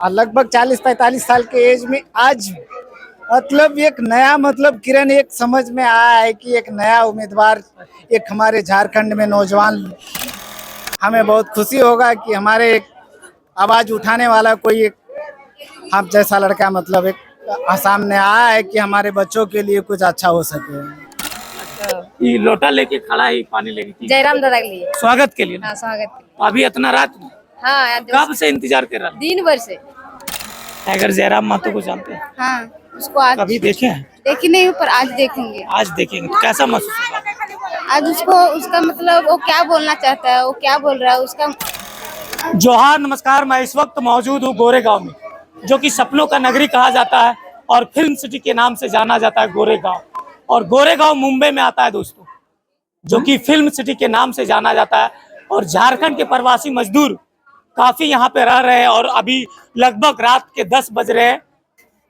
लगभग 40-45 साल के एज में आज मतलब एक नया मतलब किरण एक समझ में आया है कि एक नया उम्मीदवार एक हमारे झारखंड में नौजवान। हमें बहुत खुशी होगा कि हमारे एक आवाज उठाने वाला कोई एक हम जैसा लड़का मतलब एक सामने आया है कि हमारे बच्चों के लिए कुछ अच्छा हो सके। ये लोटा लेके खड़ा है, पानी लेके जयराम दादा के लिए। स्वागत के लिए ना? हाँ, स्वागत के लिए। अभी इतना रात में हाँ, कब से इंतजार कर रहा? दिन भर से। टाइगर जयराम महतो को जानते हैं? हाँ, उसको आज कभी देखे हैं? देखी नहीं हूँ, पर आज देखेंगे। आज देखेंगे तो कैसा महसूस होगा? आज उसको उसका मतलब वो क्या बोलना चाहता है, वो क्या बोल रहा है उसका। जोहार, नमस्कार। मैं इस वक्त मौजूद हूँ गोरेगांव में, जो कि सपनों का नगरी कहा जाता है और फिल्म सिटी के नाम से जाना जाता है गोरेगांव। और गोरेगांव मुंबई में आता है दोस्तों, जो कि फिल्म सिटी के नाम से जाना जाता है। और झारखंड के प्रवासी मजदूर काफी यहाँ पे रह रहे हैं और अभी लगभग रात के 10 बज रहे हैं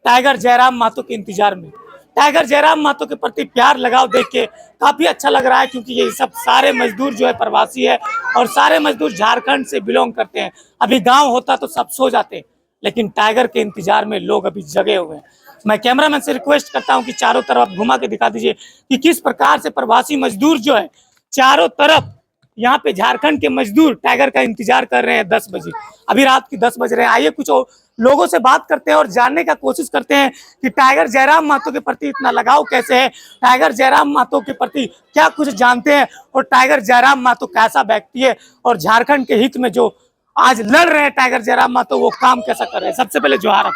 टाइगर जयराम महतो के इंतजार में। टाइगर जयराम महतो के प्रति प्यार लगाव देख के काफी अच्छा लग रहा है, क्योंकि ये सब सारे मजदूर जो है प्रवासी है और सारे मजदूर झारखंड से बिलोंग करते हैं। अभी गांव होता तो सब सो जाते, लेकिन टाइगर के इंतजार में लोग अभी जगे हुए हैं। मैं कैमरामैन से रिक्वेस्ट करता हूं कि चारों तरफ घुमा के दिखा दीजिए कि किस प्रकार से प्रवासी मजदूर जो है चारों तरफ यहाँ पे झारखंड के मजदूर टाइगर का इंतजार कर रहे हैं 10 बजे। अभी रात की 10 बज रहे हैं। आइए कुछ लोगों से बात करते हैं और जानने का कोशिश करते हैं कि टाइगर जयराम महतो के प्रति इतना लगाव कैसे है, टाइगर जयराम महतो के प्रति क्या कुछ जानते हैं और टाइगर जयराम महतो कैसा व्यक्ति है और झारखंड के हित में जो आज लड़ रहे हैं टाइगर जयराम महतो वो काम कैसा कर रहे हैं। सबसे पहले जोहार।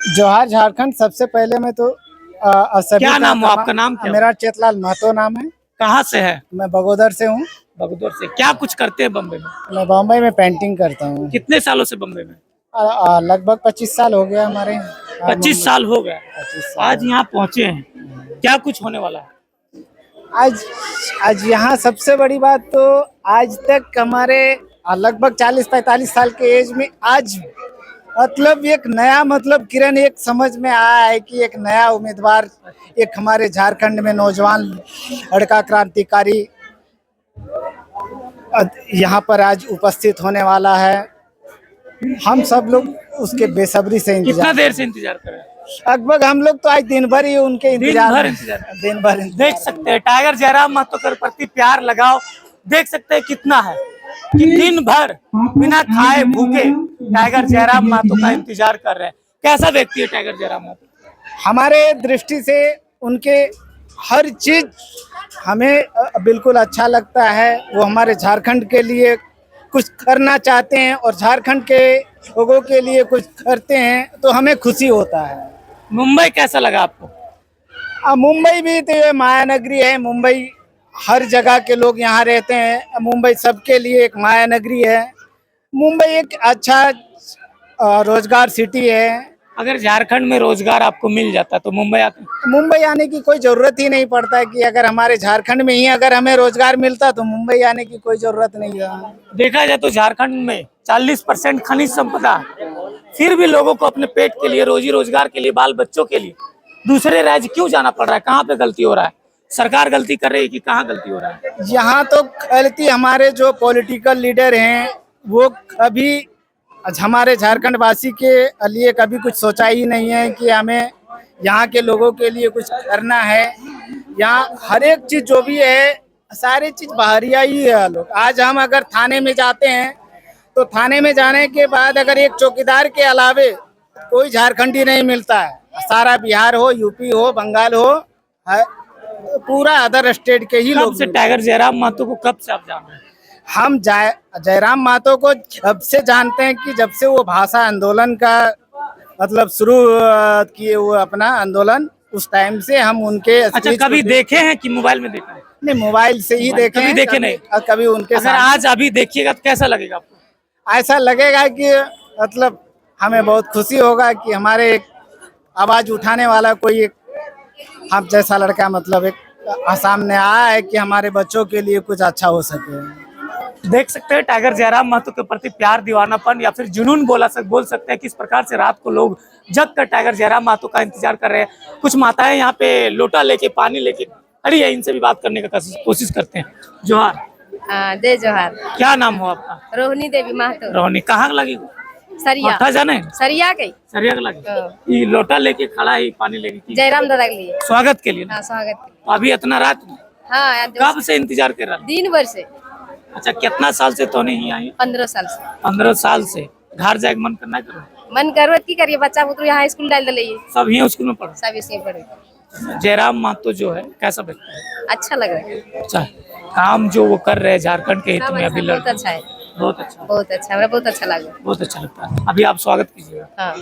जोहार झारखंड। सबसे पहले मैं तो क्या नाम है आपका? नाम क्या? मेरा चेतलाल महतो नाम है। कहाँ से है? मैं बगोदर से हूँ। बगदौर से। क्या कुछ करते हैं बम्बई में? मैं बम्बई में पेंटिंग करता हूँ। कितने सालों से बम्बई में? लगभग 25 साल हो गया हमारे। 25 साल हो गया। 25 साल। आज यहाँ पहुँचे हैं, क्या कुछ होने वाला है? आज यहाँ सबसे बड़ी बात तो आज तक हमारे लगभग 40-45 साल के एज में आज मतलब एक नया मतलब किरण एक समझ में आया है कि एक नया उम्मीदवार एक हमारे झारखंड में नौजवान लड़का क्रांतिकारी यहाँ पर आज उपस्थित होने वाला है। हम सब लोग उसके बेसब्री से कितना देर से इंतजार कर रहे हैं? लगभग हम लोग तो आज दिन भर ही उनके इंतजार दिन भर देख सकते हैं टाइगर जयराम महतो के प्रति प्यार लगाओ देख सकते हैं कितना है कि दिन भर बिना खाए भूखे टाइगर जयराम महतो का इंतजार कर रहे हैं। कैसा व्यक्ति है टाइगर जयराम महतो? हमारे दृष्टि से उनके हर चीज हमें बिल्कुल अच्छा लगता है। वो हमारे झारखंड के लिए कुछ करना चाहते हैं और झारखंड के लोगों के लिए कुछ करते हैं तो हमें खुशी होता है। मुंबई कैसा लगा आपको? मुंबई भी तो ये माया नगरी है। मुंबई हर जगह के लोग यहाँ रहते हैं। मुंबई सबके लिए एक माया नगरी है। मुंबई एक अच्छा रोजगार सिटी है। अगर झारखंड में रोजगार आपको मिल जाता तो मुंबई आते? मुंबई आने की कोई जरूरत ही नहीं पड़ता है कि अगर हमारे झारखंड में ही अगर हमें रोजगार मिलता तो मुंबई आने की कोई जरूरत नहीं है। देखा जाए तो झारखंड में 40% खनिज संपदा है, फिर भी लोगों को अपने पेट के लिए, रोजी रोजगार के लिए, बाल बच्चों के लिए दूसरे राज्य क्यों जाना पड़ रहा है? कहाँ पे गलती हो रहा है? सरकार गलती कर रही है कि कहाँ गलती हो रहा है? यहाँ तो गलती हमारे जो पॉलिटिकल लीडर हैं वो कभी हमारे झारखंड वासी के लिए कभी कुछ सोचा ही नहीं है कि हमें यहाँ के लोगों के लिए कुछ करना है। यहाँ हर एक चीज जो भी है सारी चीज बाहरिया ही है लोग। आज हम अगर थाने में जाते हैं तो थाने में जाने के बाद अगर एक चौकीदार के अलावे कोई झारखंडी नहीं मिलता है। सारा बिहार हो, यूपी हो, बंगाल हो, पूरा अदर स्टेट के ही लोग। से टाइगर जयराम महतो को कब से आप जान रहे हैं? हम जयराम महतो को जब से जानते हैं कि जब से वो भाषा आंदोलन का मतलब शुरू किए हुए अपना आंदोलन, उस टाइम से हम उनके अच्छा, कभी देखे हैं कि मोबाइल में देखा है? नहीं, मोबाइल से ही देखे। कभी देखे नहीं? कभी उनके अगर आज अभी देखिएगा तो कैसा लगेगा आपको? ऐसा लगेगा कि मतलब हमें बहुत खुशी होगा कि हमारे एक आवाज उठाने वाला कोई एक हम जैसा लड़का मतलब एक सामने आया है कि हमारे बच्चों के लिए कुछ अच्छा हो सके। देख सकते हैं टाइगर जयराम महतो के प्रति प्यार, दीवानापन या फिर जुनून बोल सकते हैं। किस प्रकार से रात को लोग जग कर टाइगर जयराम महतो का इंतजार कर रहे हैं। कुछ माताएं यहाँ पे लोटा लेके, पानी लेके खड़ी है, इनसे भी बात करने का कोशिश करते हैं। जोहार। जय जोहार। क्या नाम हो आपका? रोहिणी देवी महतो। रोहिणी, कहाँ लगी? सरिया मट्ठा जाने सरिया के सरिया का लगे ये लोटा लेके खड़ा है पानी लेके की जयराम दादा के लिए। स्वागत के लिए ना? हाँ स्वागत के लिए। तो अभी इतना रात में हाँ यार कब से इंतजार कर रहा है? दिन भर से अच्छा कितना साल से तो नहीं आई? 15 साल से 15 साल से घर जाए मन करना करो मन करवत की करिए बच्चा को तो यहाँ स्कूल डाल दिले सब यही स्कूल में पढ़ा। सब इसी पढ़े। जयराम मातो जो है कैसा व्यक्ति है? अच्छा लग रहा है। अच्छा काम जो वो कर रहे हैं झारखंड के हित सब में अभी अच्छा, लड़ बहुत अच्छा है। बहुत अच्छा बहुत अच्छा हमें बहुत अच्छा लगा। बहुत अच्छा लगता है। अभी आप स्वागत कीजिएगा। हाँ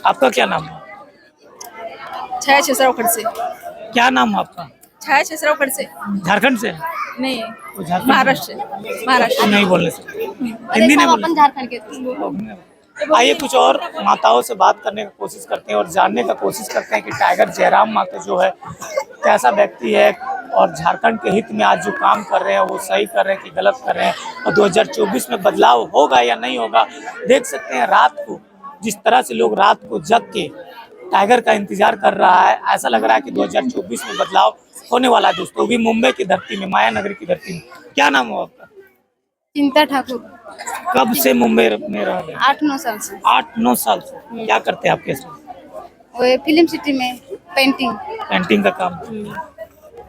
आपका क्या नाम है? छाया छसरावखंड से। क्या नाम है आपका? छाया छसरावखंड से। झारखंड से? नहीं तो झारखंड महाराष्ट्र तो नहीं बोलने से हिंदी नहीं बोलने झारखंड के। आइए कुछ और माताओं से बात करने की कोशिश करते हैं और जानने का कोशिश करते हैं कि टाइगर जयराम मातो जो है कैसा व्यक्ति है और झारखंड के हित में आज जो काम कर रहे हैं वो सही कर रहे हैं कि गलत कर रहे हैं और 2024 में बदलाव होगा या नहीं होगा। देख सकते हैं रात को जिस तरह से लोग रात को जग के टाइगर का इंतजार कर रहा है, ऐसा लग रहा है कि 2024 में बदलाव होने वाला है दोस्तों। भी मुंबई की धरती में, माया नगरी की धरती में। क्या नाम हो आपका? चिंता ठाकुर। कब से मुंबई में रह रहे हैं? 8-9 साल से। 8-9 साल से। क्या करते हैं आपके साथ? वो फिल्म सिटी में पेंटिंग। पेंटिंग का काम।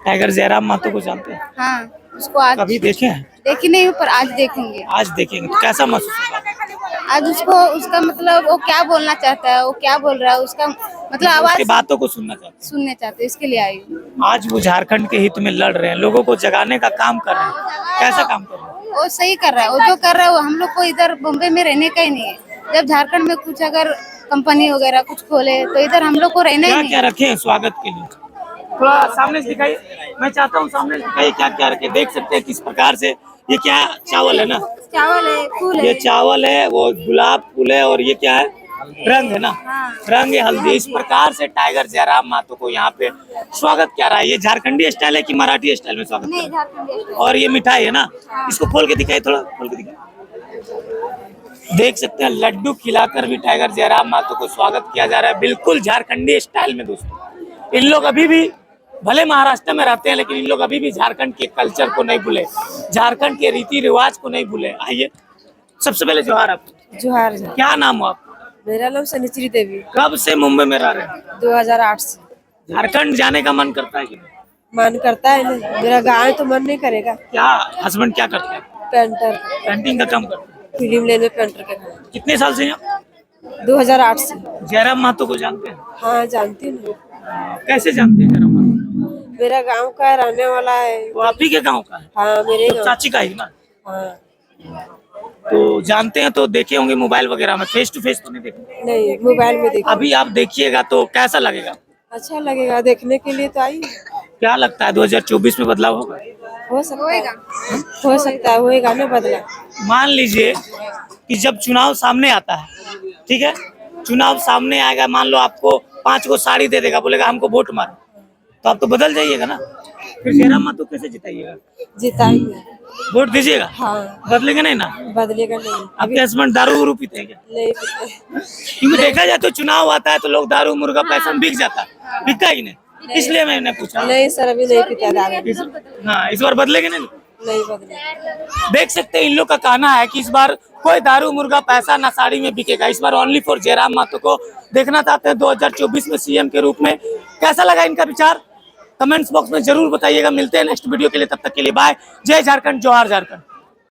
टाइगर जयराम मातो को जानते हैं? हाँ उसको आज कभी देखे हैं? देखी नहीं हूँ पर आज देखेंगे। आज देखेंगे तो कैसा महसूस होगा? आज उसको उसका मतलब वो क्या बोलना चाहता है, वो क्या बोल रहा है, उसका मतलब उसकी आवाज बातों को सुनना चाहते सुनने चाहते हैं, इसके लिए आई हूँ। हैं। आज वो झारखंड के हित में लड़ रहे हैं, लोगों को जगाने का काम कर रहे हैं। कैसा काम कर रहे हैं? वो सही कर रहा है, वो जो कर रहा है वो हम लोग को इधर बॉम्बे में रहने का ही नहीं है। जब झारखंड में कुछ अगर कंपनी वगैरह कुछ खोले तो इधर हम लोग को रहना ही क्या नहीं क्या है। रखे हैं स्वागत के लिए? थोड़ा सामने से दिखाइए। मैं चाहता हूँ सामने से दिखाइए क्या क्या रखे। देख सकते हैं किस प्रकार से ये क्या चावल है ना? चावल है, फूल ये है। चावल है, वो गुलाब फूल है और ये क्या है? रंग है ना? रंग है हल्दी। इस प्रकार से टाइगर जयराम मातो को यहाँ पे स्वागत किया रहा है। ये झारखंडी स्टाइल है कि मराठी स्टाइल में स्वागत नहीं किया रहा झारखंड है? और ये मिठाई है ना? इसको खोल के दिखाइए, थोड़ा खोल के दिखाइए। देख सकते हैं लड्डू खिलाकर भी टाइगर जयराम मातो को स्वागत किया जा रहा है, बिल्कुल झारखंडी स्टाइल में दोस्तों। इन लोग अभी भी भले महाराष्ट्र में रहते हैं लेकिन इन लोग अभी भी झारखंड के कल्चर को नहीं भूले, झारखंड के रीति रिवाज को नहीं भूले। आइए सबसे पहले जोहार आपको। जोहार। क्या नाम हो आपका? मेरा नाम सनिचरी देवी। कब से मुंबई में रह रहे हैं? 2008 से। झारखंड जाने का मन करता है कि नहीं? मन करता है ना, मेरा गाँव तो मन नहीं करेगा। क्या हस्बैंड क्या करते हैं? पेंटर। पेंटिंग का काम करते हैं। फिल्म लेने पेंटर का काम। कितने साल से हैं? 2008 से। जयराम मातो को जानते हैं? हाँ जानती हूँ। कैसे जानते हैं जयराम मातो? मेरा गांव का रहने वाला है। वो आप ही के गाँव का है? हाँ मेरे तो गाँव। चाची का ही ना? हाँ तो जानते हैं तो देखे होंगे मोबाइल वगैरह में, फेस टू फेस तो नहीं देखे? नहीं मोबाइल में देखा। अभी आप देखिएगा तो कैसा लगेगा? अच्छा लगेगा, देखने के लिए तो आई। क्या लगता है 2024 में बदलाव होगा? हो सकता है, हो सकता है, होएगा ना बदला। मान लीजिए कि जब चुनाव सामने आता है, ठीक है, चुनाव सामने आएगा, मान लो आपको 5 को साड़ी दे देगा, बोलेगा हमको वोट मारो, तो आप तो बदल जाइएगा ना। फिर जयराम मातो कैसे जिताइएगा? जिताएंगे। वोट दीजिएगा? हाँ बदलेगा नहीं ना? बदलेगा नहीं। आपके हस्बैंड दारू उरू पीते हैं क्या? नहीं पीते। क्योंकि देखा जाए तो चुनाव आता है तो लोग दारू मुर्गा पैसा में बिक जाता है, बिकता ही नहीं, इसलिए मैंने पूछा। नहीं सर अभी नहीं पीता दारू। हाँ इस बार बदलेगा नहीं? नहीं बदले। देख सकते हैं इन लोग का कहना है कि इस बार कोई दारू मुर्गा पैसा ना साड़ी में बिकेगा, इस बार ओनली फॉर जयराम मातो को देखना चाहते हैं 2024 में सीएम के रूप में। कैसा लगा इनका विचार कमेंट्स बॉक्स में जरूर बताइएगा। मिलते हैं नेक्स्ट वीडियो के लिए, तब तक के लिए बाय। जय झारखंड, जोहार झारखंड।